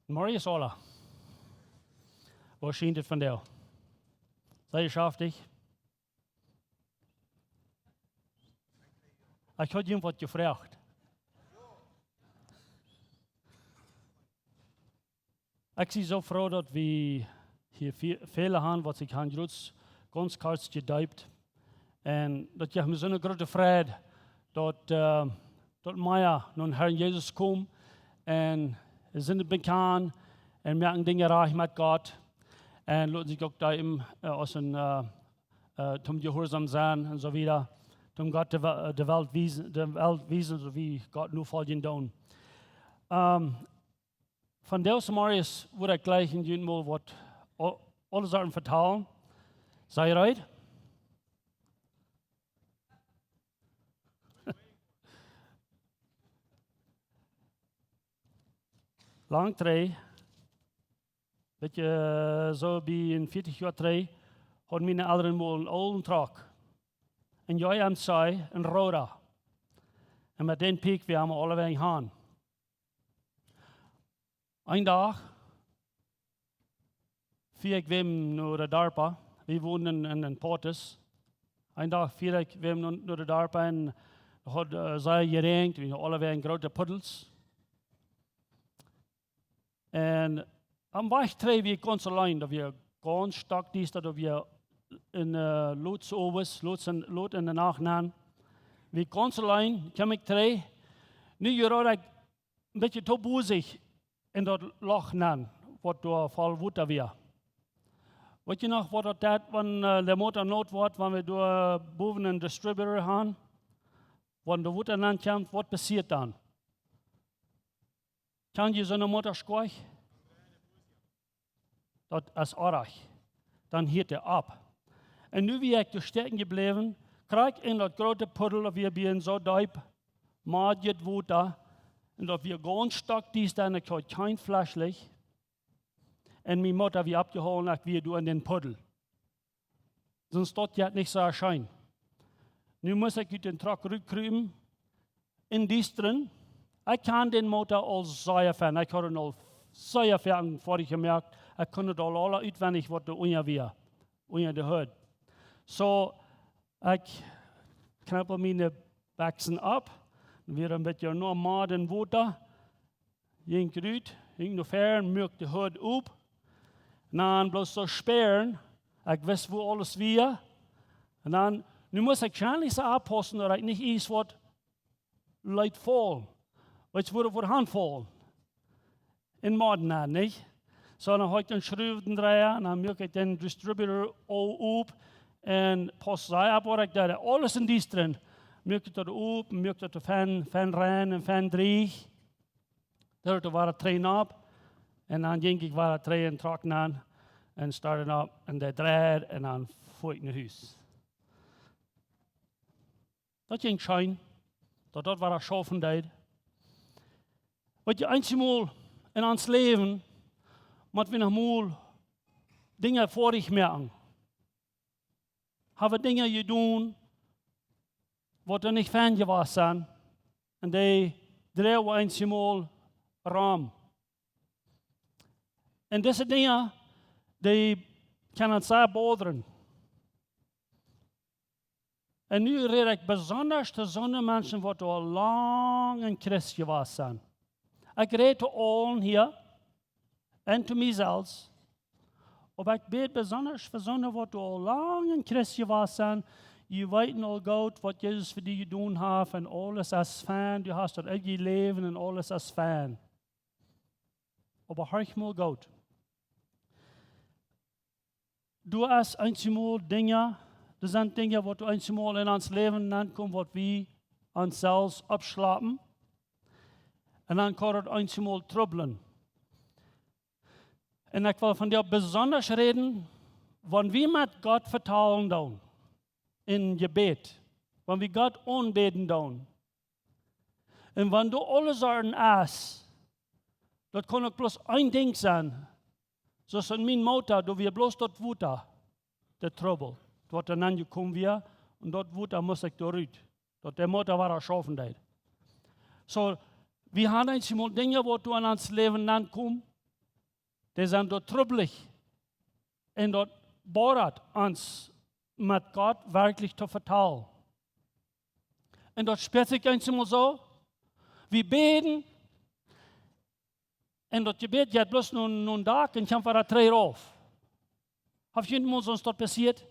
Marius Ola. Wat schien het van jou? Sei je schaftig? Ik had je wat gevraagd. Ik zie zo froh dat we hier vele hebben wat zich aan Jods ganz kort gedijpt. En dat je met zo'n grote vrede dat mij nun Herr Jezus komt en zijn bekend en merken dingen reich met God. En laten zich ook daar als een zum gehoorzaam zijn en zo wieder. Zum Gott de Welt wiesen, so wie Gott nu volgen doen. Van deze Marius wil ik gleich in jullie mal wat alle Sachen vertalen. Sei bereit? Lang terug, beetje zo bij een 40 jaar terug, had mijn ouderen mal een oude truck. En jij aan zij een roda. En met den piek we hebben alle weg gaan. Een dag, vier ik weer naar de dorp. We woonden in een Portus. Een dag vier ik weer naar de dorp en had zij geregend. We hadden alle weg grote puddels. En am weg treed we ganz allein, dat we ganz stark dies, dat we in loods overs, lood in de nacht namen. We ganz allein, kwam ik treed. Nu raad ik een beetje te boezig in dat loch namen, wat door vol water weer. Weet je nog wat dat wanneer de motor nood wordt, wanneer we door boven een distributor gaan? Wanneer de water naam komt, wat passiert dan? Kan je zo'n motor schooien? Dat is erg. Dan hield hij op. En nu ben ik stecken gebleven, krijg ik in dat grote puddel, dat we zijn zo diep, maar het water, en dat we ganz stark dies dan, ik had geen flashlicht. En mijn motor wie abgeholt, ik weer door in den puddel. Sonst dort ja nicht so erscheinen. Nu muss ich uit den Truck rückkriegen, in dies drin. Ich kann den Motor al sehr fern. Ich habe ihn al sehr fern vorher gemerkt. Ich konnte het al alle uitwendig, wat de unja weer, unja de hut. So, ich knappel meine Wachsen ab, weer een beetje normaal in water. Ging eruit, ging nog ver, merk de hut op. En dan bloos zo sperren. Ik wist wo alles weer. En dan, nu muss ich wahrscheinlich so aufpassen, dass ich nicht iets wat leicht fall. Weil es würde vor Hand fallen. In Morden, nicht? So, dann habe ich den Schraubendreher und dann merke ich den Distributor auf und passe ab, was ich da alles in dies drin. Merke ich das auf, merke ich das Fan rein und Fan dreh. Dort war er train ab. Und dann ging ich war er train trocken an und starten ab und der dreht und dann fuhr ich nach Hause. Dat ging schijn, dat war een schaffendheid. Wat je eenmaal in ons leven, moet we nog mal dingen voor zich merken. Hebben dingen gedaan, wat er niet van je was zijn. En die draaien we eenmaal raam. En deze dingen, die kunnen zeer boderen. En nu red ik besonders te zo'n mensen die al lang een christ geweest zijn. Ik red te allen hier en te mijzelf. Maar ik bid besonders voor zo'n die al lang een christ geweest zijn. Je weet al goed wat Jezus voor die gedaan heeft en alles is fijn. Je hebt dat in je leven en alles is fijn. Maar hart mal goed. Du hast eenmaal dingen. Er zijn dingen wat eenmaal in ons leven aankomen, wat we onszelf opslapen. En dan kan het eenmaal troubelen. En ik wil van jou besonders reden, wanneer we met God vertalen doen, in jebäd, wanneer we God aanbeden doen. En wanneer du alles aan is, dat kan ook bloos één ding zijn. Zoals in mijn motor, dat we bloos dat water, de trouble. Dort dann kommen wir und dort wurde muss ich durch. Dort der Motor war schaffend. So, wir haben einmal Dinge, wo du an uns Leben ankommst die sind dort trubbelig. Und dort bohrt uns mit Gott wirklich zu vertrauen. Und dort spürt sich einmal so, wir beten, und dort Gebet geht bloß nur einen Tag und kommt wieder 3 auf. Habt ihr mal sonst dort passiert?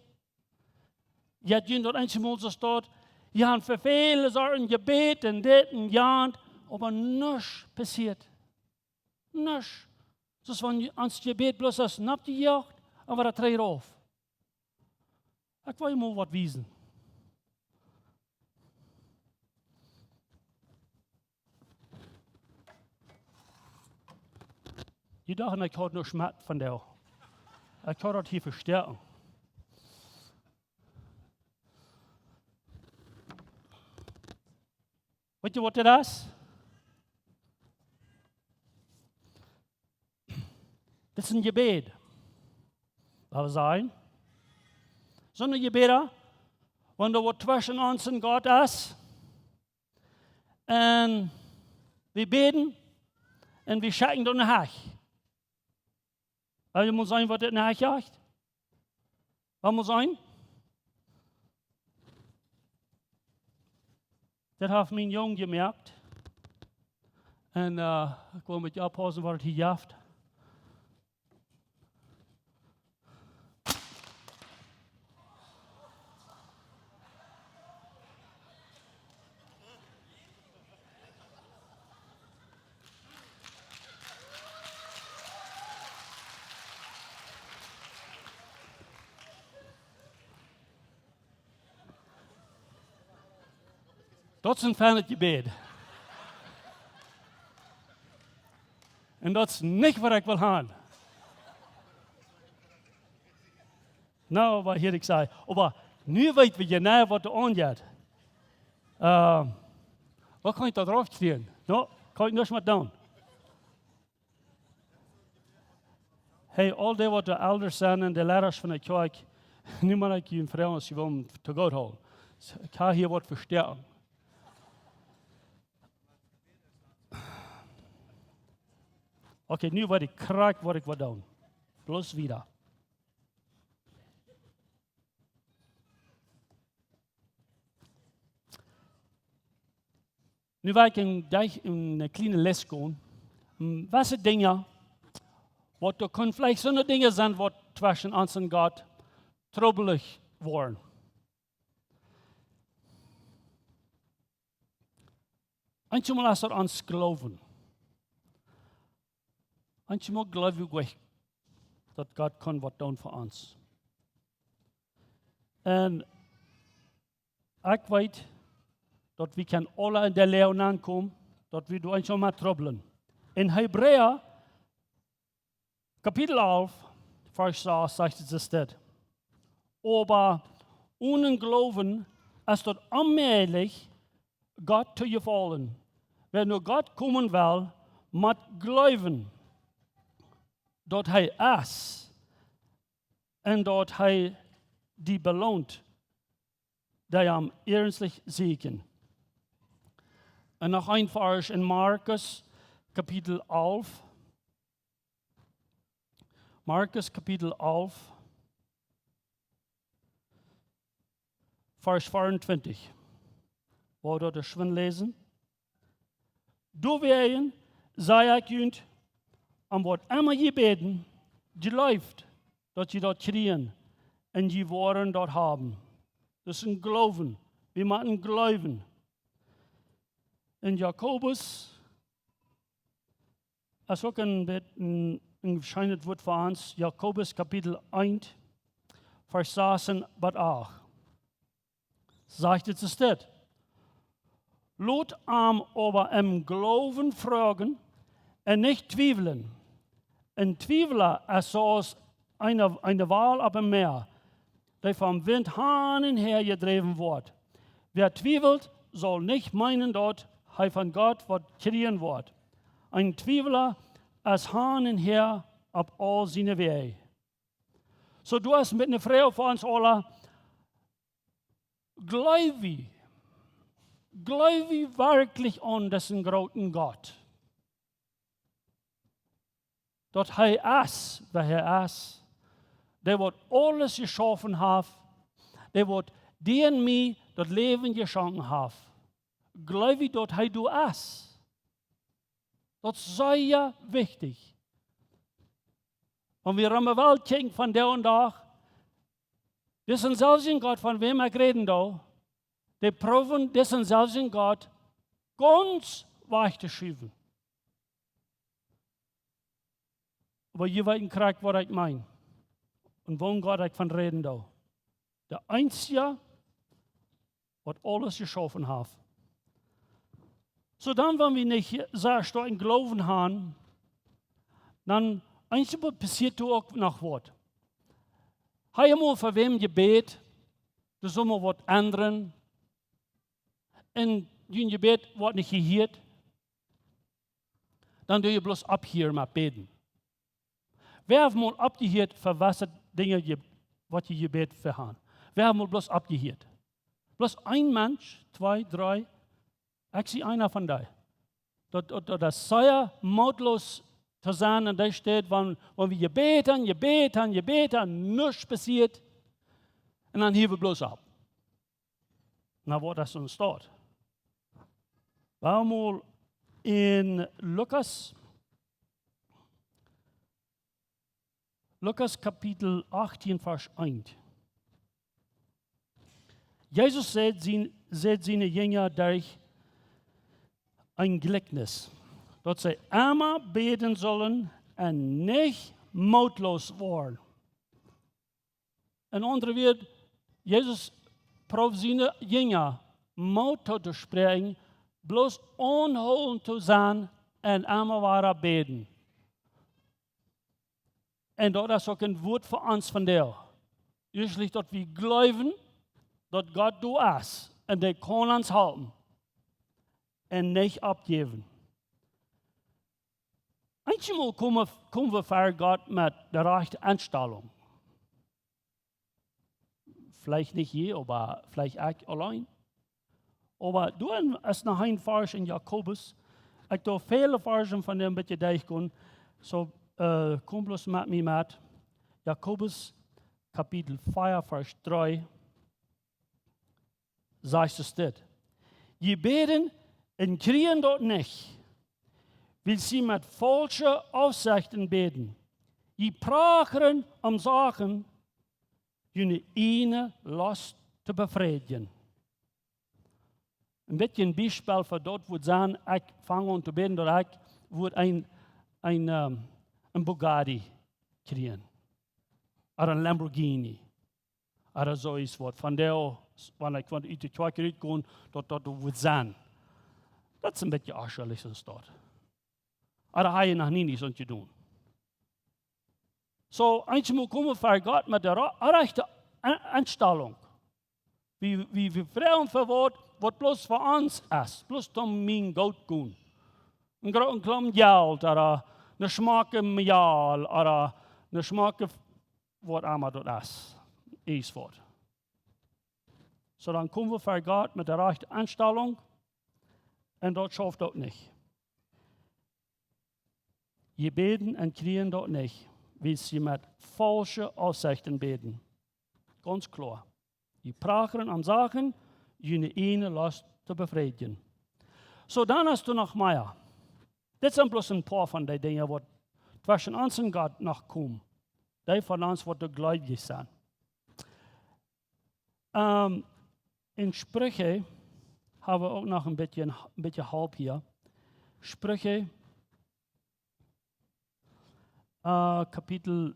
Ja, die dort einmal so dort, die haben für viele Sachen Gebet und das und ja, aber nichts passiert. Nichts. Das ist, wenn ans Gebet bloß das nappt die Jagd, aber da 3 auf. Ich will mal was wissen. Die dachten, ich habe nur Schmerz von der. Ich kann das hier verstärken. Wisst ihr, was das ist? Das ist ein Gebet. Das sein. So ein Gebet, wenn du was zwischen uns und Gott ist, und wir beten, und wir schicken durch eine Hech. Also muss sein, was das eine Hech ist. Was muss sein? Das hat mein Junge gemerkt. Und ich will mit dir abpassen, was hier jaft. Dat is een fijn gebed. En dat is niet wat ik wil hebben. Nou, wat hier ik zei. Maar nu weten we genau wat er aangaat. Wat kan ik daar drauf kriegen? Nou, kan ik niks meer doen. Hey, al die wat de elders zijn en de leiders van de kerk, nu moet ik je vragen als je wil te God houden. Ik ga hier wat versterken. Okay, nu weet ik krijg wat ik wil doen. Bloß wieder. Nu wil ik in een kleine les gaan. Wat zijn dingen, wat er kunnen vielleicht zo'n dingen zijn, wat tussen ons en God troubelig worden. Einmal als er ons geloven. Einmal glaube ich, dass Gott kann was tun für uns. Und ich weiß, dass wir können alle in der Lehre ankommen, dass wir durch einmal troubeln. In Hebräer, Kapitel 11, Vers 6, sagt es das. Aber ohne Glauben ist das unmöglich, Gott zu gefallen. Wenn nur Gott kommen will, mit Glauben, dass er ist und dass er die belohnt, die am ernstlich siegen. Und noch ein Vers in Markus, Kapitel 11. Markus, Kapitel 11, Vers 24. Wollt ihr schon lesen? Du werden, sei ich und am Wort immer gebeten, die läuft, dass sie dort kriegen und die Worte dort haben. Das ist ein Glauben. Wir machen Glauben. In Jakobus, das ist auch ein schönes Wort für uns, Jakobus Kapitel 1, Vers 16 bis 8. Sagt es das? Lot am aber im Glauben fragen und nicht zweifeln. Ein Zweifler ist so eine Wal auf dem Meer, der vom Wind hin und her getrieben wird. Wer zweifelt, soll nicht meinen, dort er von Gott was kriegen wird. Ein Zweifler ist hin und her auf all seine Wege. So du hast mit einer Frau von uns alle, glaube wirklich an diesen großen Gott. dat hij is, waar hij is. Der wordt alles geschaffen heeft. Der wordt die en mij dat leven geschonken heeft. Geloof je dat hij du is? Dat is zeer wichtig. Und wir haben wel kijken van der und dag. Das ist zelfs in Gott, von wem ich reden da. Die proeven, das ist zelfs in Gott ganz weich zu schieben. Aber je weet krijgt wat ich meine. Und woon Gott ich von reden da. Der Einzige, was alles geschaffen hat. So dann, wenn wir nicht sehr stark in Glauben haben, dann einmal passiert auch noch was. Habe ich mal für wem gebet, du soll mal was ändern. Und dein Gebet wird nicht gehört. Dann du je bloß ab hier mal beten. Wer hat mal abgehört, für was Dinge, was je Gebet verhauen? Wer hat mal bloß abgehört? Bloß ein Mensch, 2, 3, ich sehe einer von dir. Das sei mutlos zu sein, und da steht, wenn wir beten, nichts passiert, und dann heben wir bloß ab. Na, wo das uns steht. Wir mal in Lukas Kapitel 18, Vers 1. Jesus sagt seine Jünger durch ein Gleichnis, dass sie immer beten sollen und nicht mutlos werden. In anderen Worten, Jesus probt seine Jünger, Mut zu sprechen, bloß unholend zu sein und immer weiter beten. Und das ist auch ein Wort für uns von der. Juist dat wir glauben, dass Gott du ist und der kann uns halten und nicht abgeben. Einmal kommen wir vor Gott mit der rechten Einstellung. Vielleicht nicht je, aber vielleicht ich allein. Aber du hast noch ein Vers in Jakobus. Ich habe viele Versen von dem bitte durchgehen. So komm bloß mit mir mit. Jakobus Kapitel 4, Vers 3. Sagt es dit. Je beten und kriegen dort nicht, will sie mit falschen Aussichten beten. Je prachern am Sachen, jene eine Last zu befriedigen. Ein bisschen ein Beispiel für dort, wo sagen, ich fange an zu beten, dass ich würde ein Bugatti kriegen. Oder ein Lamborghini. Oder so ist was. Von der, wenn ich von der Kjoakj gehe, dort würde sein. Das ist ein bisschen arschelig, so dort. Oder habe ich noch nie so zu tun. So, einmal kommen wir vor Gott mit der rechten Einstellung. Wie Frauen verwort, was bloß für uns ist. Bloß um mein Geld gehen. Ein kleines Geld, oder eine Schmacke Mehl, oder eine Schmacke, was immer das ist. Wort. So, dann kommen wir vor Gott mit der rechten Einstellung. Und dort schafft dort nicht. Je beten und kriegen dort nicht, weil sie mit falschen Aussichten beten. Ganz klar. Je prachern am Sachen, jene eine Last zu befriedigen. So, dann hast du noch mehr. Das sind bloß ein paar von den Dingen, die zwischen uns und Gott noch kommen. Die von uns, die gläubig sind. In Sprüche haben wir auch noch ein bisschen halb hier. Sprüche, Kapitel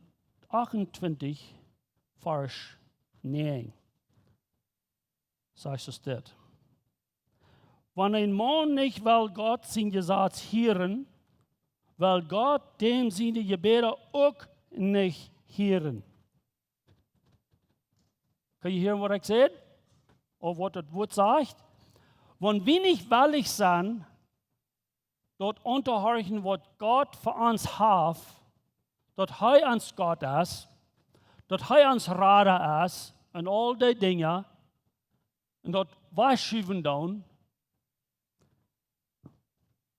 28, Vers 9. Sagt es dort. Wenn ein Mann nicht will Gott sein Gesetz hören, will Gott dem seine Gebete auch nicht hören. Kann ihr hören, was ich sage? Oder was das Wort sagt? Wenn wir nicht willig sind, dort unterhorchen, was Gott für uns hat, dass er uns Gott ist, dass er uns Rader ist, und all die Dinge, und dort wahrschüben dann,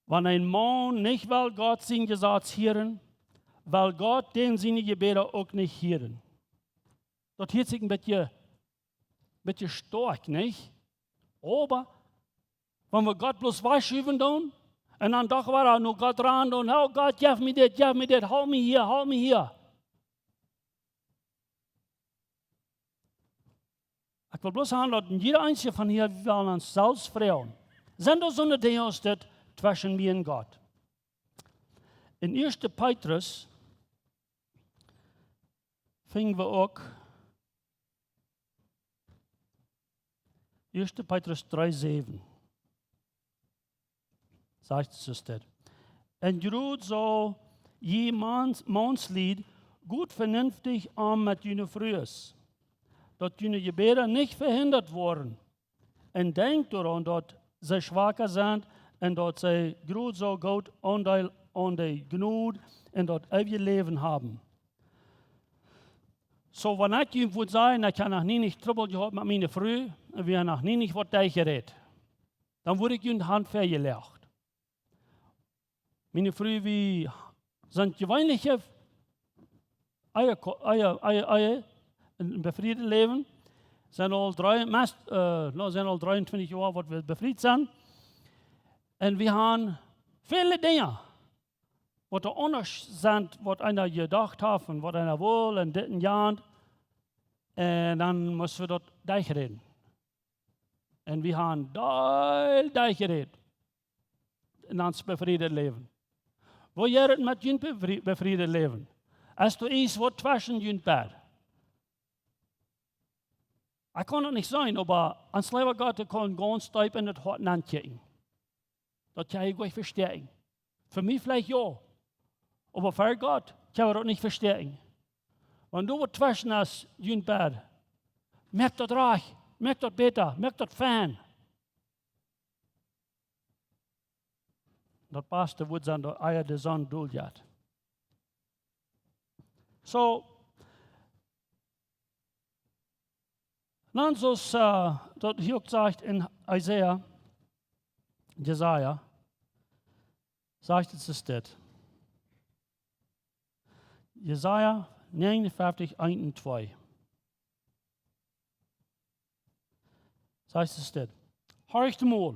wenn ein Mann nicht will Gott sein Gesetz hören, weil Gott den seine Gebete auch nicht hören. Das hört sich ein bisschen stark, nicht? Aber wenn wir Gott bloß wegschieben tun, und dann doch war nur Gott ran und, oh Gott, gib mir das, hol mich hier, hol mich hier. Ich will bloß sagen, jeder einzige von hier will uns selbst fragen. Sind das so eine Dinge, das zwischen mir und Gott? In 1. Petrus fingen wir auch 1. Petrus 3,7. Sagt es das. En groet so je Mannslied gut vernünftig an mit jene Frühes, dat jene Gebete nicht verhindert worden. En denkt daran, dat sie schwacher sind und dat sie groet so gut an die Gnade und dat ewige Leben haben. So, wenn ich ihm würde sagen, ich habe noch nie nicht Trouble gehabt mit meiner Frau und wir haben noch nie nicht was geredet, dann würde ich ihm die Hand vergelegt. Meine Frau, wir sind gewöhnliche Eier im befriedeten Leben. Sind all 23 Jahre, wo wir befriedet sind. Und wir haben viele Dinge, was da anders sind, was einer gedacht hat und was einer will in diesen Jahren. Und dann müssen wir dort durchreden. Und wir haben durchgeredet in unserem befriedeten Leben. Wo jij het met je bevrieden leven? Als du iets wat zwischen je bed. Ik kan het niet zijn, maar ans leven Gott kan ganz diep in het hart aankijken. Dat kan ik goed verstaan. Für mich vielleicht ja, aber für Gott kann er das nicht verstehen. Wenn du was zwischen hast je bed, merkt das reich, merkt das beter, merkt das fein. Dat beste wordt zijn de eier de zon doeljaat. So, dan zoals dat hier ook zegt in Jesaja, zegt het is dit. Jesaja 59, 1 en 2. Zegt het dit. Horcht mal,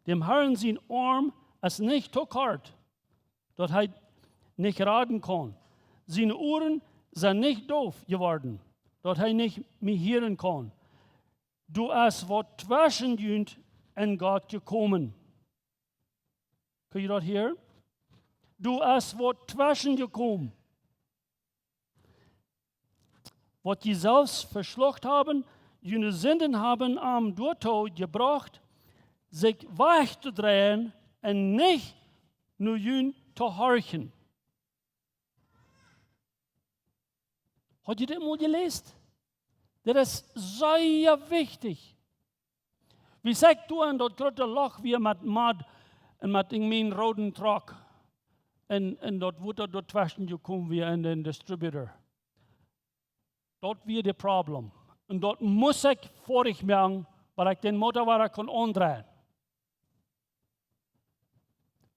dem Herrn zijn arm ist nicht so hart, dass er nicht raten kann. Seine Ohren sind nicht doof geworden, dass er nicht mehr hören kann. Du hast was zwischen in Gott gekommen. Kann you das hören? Du hast was zwischen gekommen. Was die selbst verschluckt haben, jene Sünden haben am Durtod gebracht, sich wegzudrehen, en niet nur jün te horchen. Hat ihr das mal gelesen? Das ist sehr wichtig. Wie sagt du an das große Loch, wie mit Mad und mit meinem roten Truck und dort wurde dort zwischen gekommen wie in den Distributor. Dort wird das Problem. Und dort muss ich vorig machen, weil ich den Motorrad kann andrehen.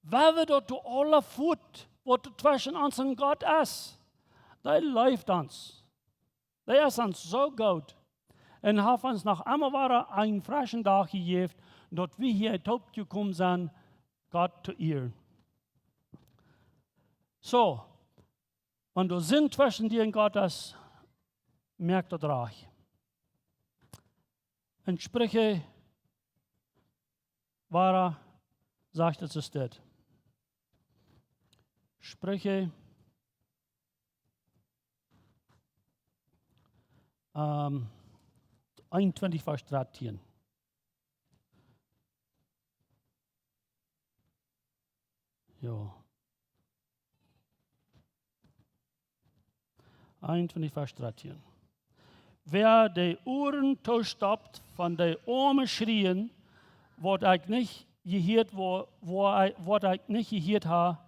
Weil wir dort alle Fut, was zwischen uns und Gott ist, der läuft uns. Der ist uns so gut. Und hat uns noch einmal einen frischen Tag gegeben, dort wir hier taub gekommen sind, Gott zu ehren. So, wenn du Sinn zwischen dir und Gott hast, merkt das reich. In Sprüche sagt es das. Sprüche 21, Vers 13. Ja. 21, Vers 13. Wer die Ohren tostoppt von den armen Schrien, was ich nicht gehört, was ich nicht gehört habe.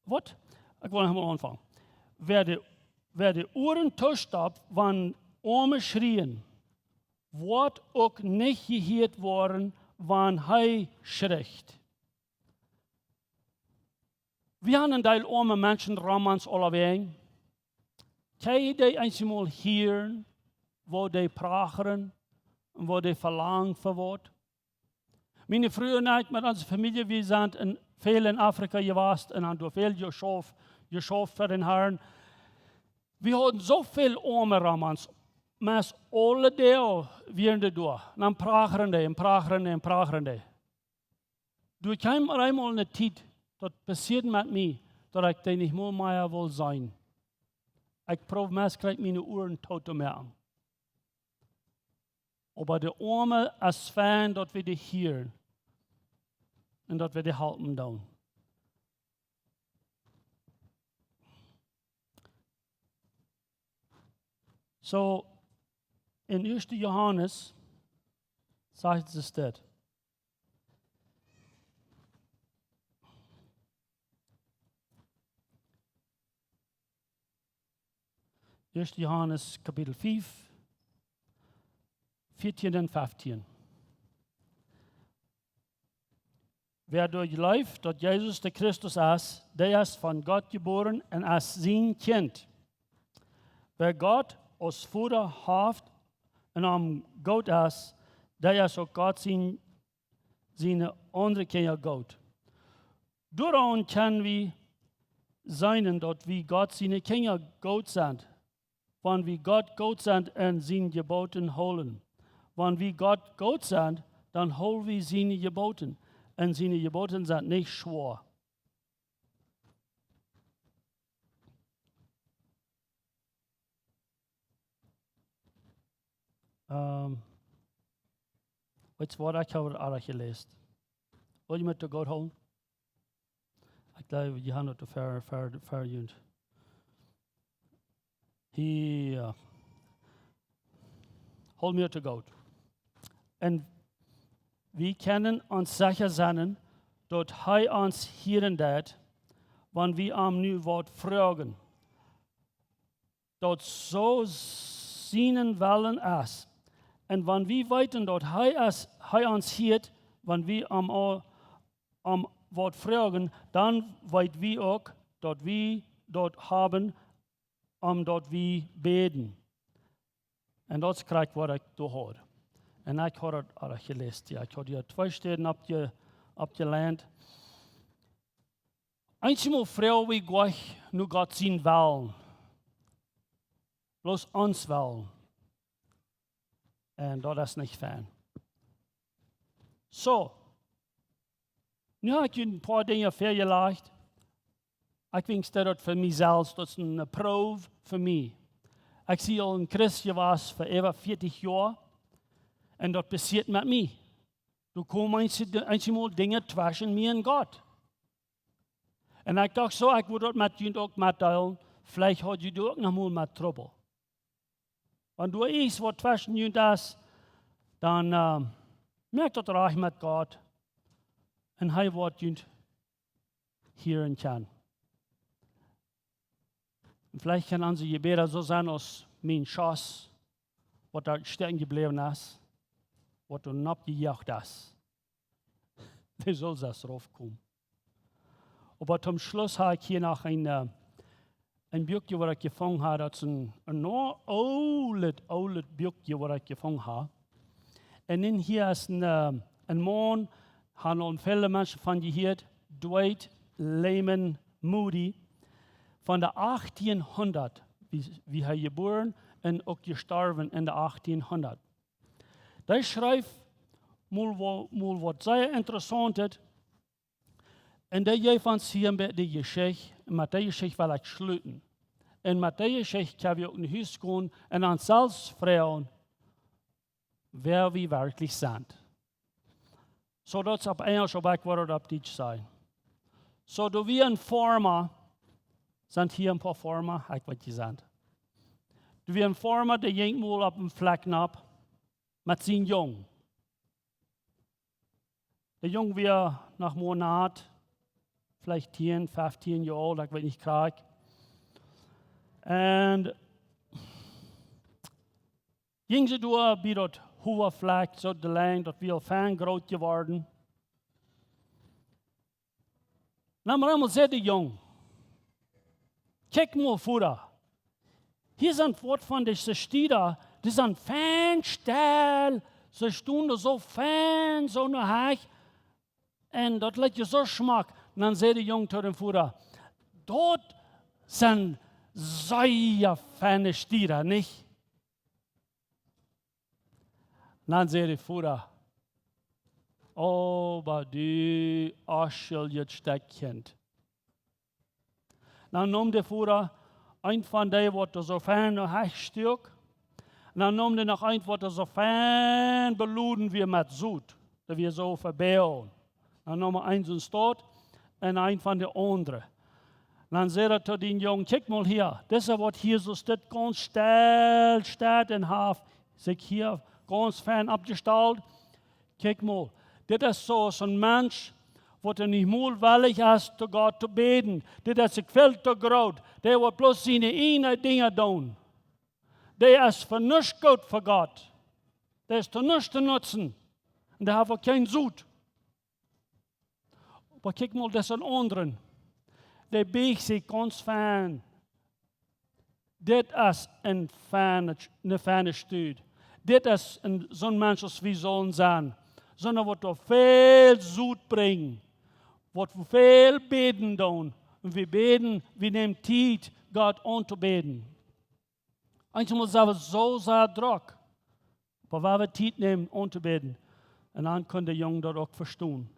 Was? Ich will noch mal anfangen. Wer die Ohren tostoppt, wenn arme Schrien, wird auch nicht gehört worden, wenn er schreckt. Wir haben een deel arme Menschen ramans allerweg. Kan je die eenmaal hier, wo die pracheren und wo die verlangen für wordt? Meine früher Nacht mit unserer Familie, wir sind viel in Afrika gewesen und haben viel geschafft für den Herrn. Wir hatten so viel arme ramans. Maar alle deel werden door. Dan pracheren die. Du kwam er eenmaal in de tijd, dat passiert met mij, dat ik die niet meer wil zijn. Ik proef meest krijg mijn oren tot te merken. Maar de arme is fijn dat we die hier en dat we die helpen doen. So, in 1. Johannes sagt es das. 1. Johannes Kapitel 5, 14 und 15. Wer durchläuft, dass Jesus der Christus ist, der ist von Gott geboren und ist sein Kind. Wer Gott als Vater hat und am Gott ist, der ist auch Gott seine andere Kinder Gott. Daran können wir sein, dass wir Gott seine Kinder Gott sind. Wenn wir Gott sind und seine Geboten holen. Wenn wir Gott sind, dann holen wir seine Geboten. Und seine Geboten sind nicht schwer. Wat Wort ich habe auch gelesen. Wil je met de God holen? Ik glaube, je gaat het te ver. Hier, hol mir zu Gott. Und wir können uns sicher sein, dass uns hören wird, wenn wir am nu Wort fragen. Dass so seinen Willen ist. Und wenn wir wissen, dass uns hört, wenn wir am Wort fragen, dann wissen wir auch, dass wir dort haben, dort wir beten. Und das kriegt, was ich da habe. Und ich habe das auch gelesen. Ja. Ich habe hier 2 Stellen abgelernt. Einmal fragen wir Gott, nur Gott sein Willen. Bloß uns Willen. Und das ist nicht fein. So. Nu habe ich ein paar Dinge vorgelegt. Ich denke, dat für mich selbst, das ist eine Probe für mich. Ich sehe ein Christ gewesen für über 40 Jahre und das passiert mit mir. Du kommst manchmal Dinge zwischen mir und Gott. Und ich dachte so, ich würde das mit dir auch mitteilen, vielleicht hat du auch noch mal mit Trouble. Wenn du weißt, was zwischen dir ist, dann merkt das reich mit Gott und er wird dich hören können. Vielleicht kann unsere Gebete so sein, als mein Schatz, was da stecken geblieben ist, was du nicht abgejagt hast. Wie soll das raufkommen? Aber zum Schluss habe ich hier noch ein Büchlein, das ich gefunden habe. Das ist ein altes Büchlein, das ich gefunden habe. Und in hier ist ein Mann, haben viele Menschen von gehört, Daut Läwens Kjoakj. Von der 1800, wie er geboren und auch gestorben in der 1800. Der schreibt mal was sehr Interessantes. Und der gibt uns hier die Geschichte. Und mit der Geschichte will ich schließen. Und mit der Geschichte können wir auch in Haus gehen und uns selbst fragen, wer wir wirklich sind. So das auf Englisch, aber ich werde auf Deutsch sein. So, du wie ein Farmer, sind hier ein paar Farmer, ich weiß nicht, sind. Du wie ein Farmer, der jenkt mal auf dem Fleck ab, mit seinem Jungen. Der Junge wird nach Monat, vielleicht 10, 15 Jahre alt, ich weiß nicht, krieg. Und ging sie durch, wie dort hohe Fleck, so der Lang, dort wird fein groß geworden. Nou maar eenmaal zei de jong, kijk maar voor. Hier is een woord van de stier, dit is een fijn stel. Ze stonden zo fijn, zo naar haar. En dat laat je zo smak. En dan zei de jong tot de voerder, dat zijn zeer fijne stieren, niet? En dan zei de voerder, oh, maar die als je het sterk kent. Dan nam de voerder een van die wat er zo fijn naar haar stuk. En dan nam de nog een wat er zo fijn beluden wie met zoet. Dat we zo verbeuren. Dan nam er een zo'n stoot en een van de andere. Dan zei hij tot die jongen, kijk mal hier. Dat is wat hier zo staat, ganz stil staat en half. Zich hier ganz fijn opgesteld. Kijk mal. Dit is zo'n mens wat er niet moeilijk is te God te beden. Dit is zich veel te groot. Die wordt bloos zijn ene dingen doen. Die is voor niets goed voor God. Die is te niets te nutzen. En die hebben geen zoet. Maar kijk mal, dat is een anderen. Die beigt zich ganz fijn. Dit is een fijne stuur. Dit is zo'n mens als we zullen zijn. Zo'n wat er veel zoet brengt. Wat we veel beden doen. En we beden, we nemen tijd God aan te beden. Einmal zijn we zo zeer druk. Maar waar we tijd nemen aan te beden. En dan kan de jongen dat ook verstaan.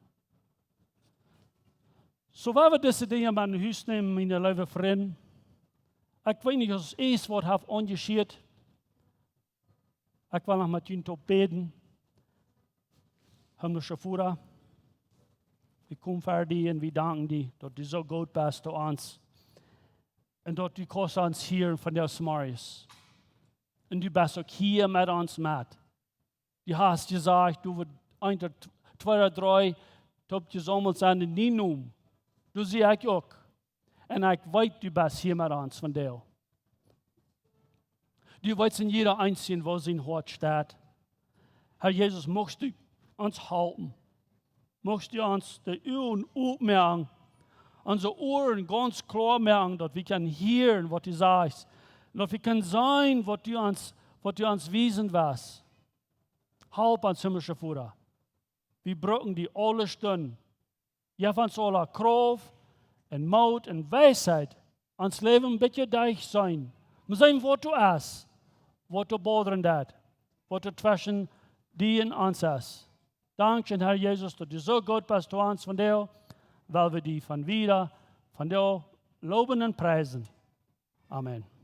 Zo waar we deze dingen maar naar huis nemen, mijn lieve vrienden. Ik weet niet als eerst wat heb engageerd. Ik wil nog met jullie beden. Himmlische Vader, we komen voor die en we danken die, dat du zo goed bent zu ons. En dat du kost ons hier van der Smarries. En du bist ook hier met ons met. Du hast gesagt, du wird 1, 2, 3, tot je zomaar zijn en niet noemen. Du zie ik ook. En ik weet, du bist hier met ons van deel. Du weet in jeder einzelne, wo zijn hart staat. Herr Jesus, mocht du ons helpen. Mocht du ons de Ohren opmerken, unsere Ohren ganz klar machen, dass wir können hören, was du sagst. Dass wir können sein, was du uns wiesen willst. Help uns, himmlische Vater. Wir brauchen die alle Stunden. Gib uns alle Kraft und Mut und Weisheit. Uns Leben ein bisschen deich sein. Wir sein, was du hast. Was du bothern dat. Was du zwischen die und uns hast. Danke, Herr Jesus, dass du so gut bist zu uns von dir, weil wir die von dir loben und preisen. Amen.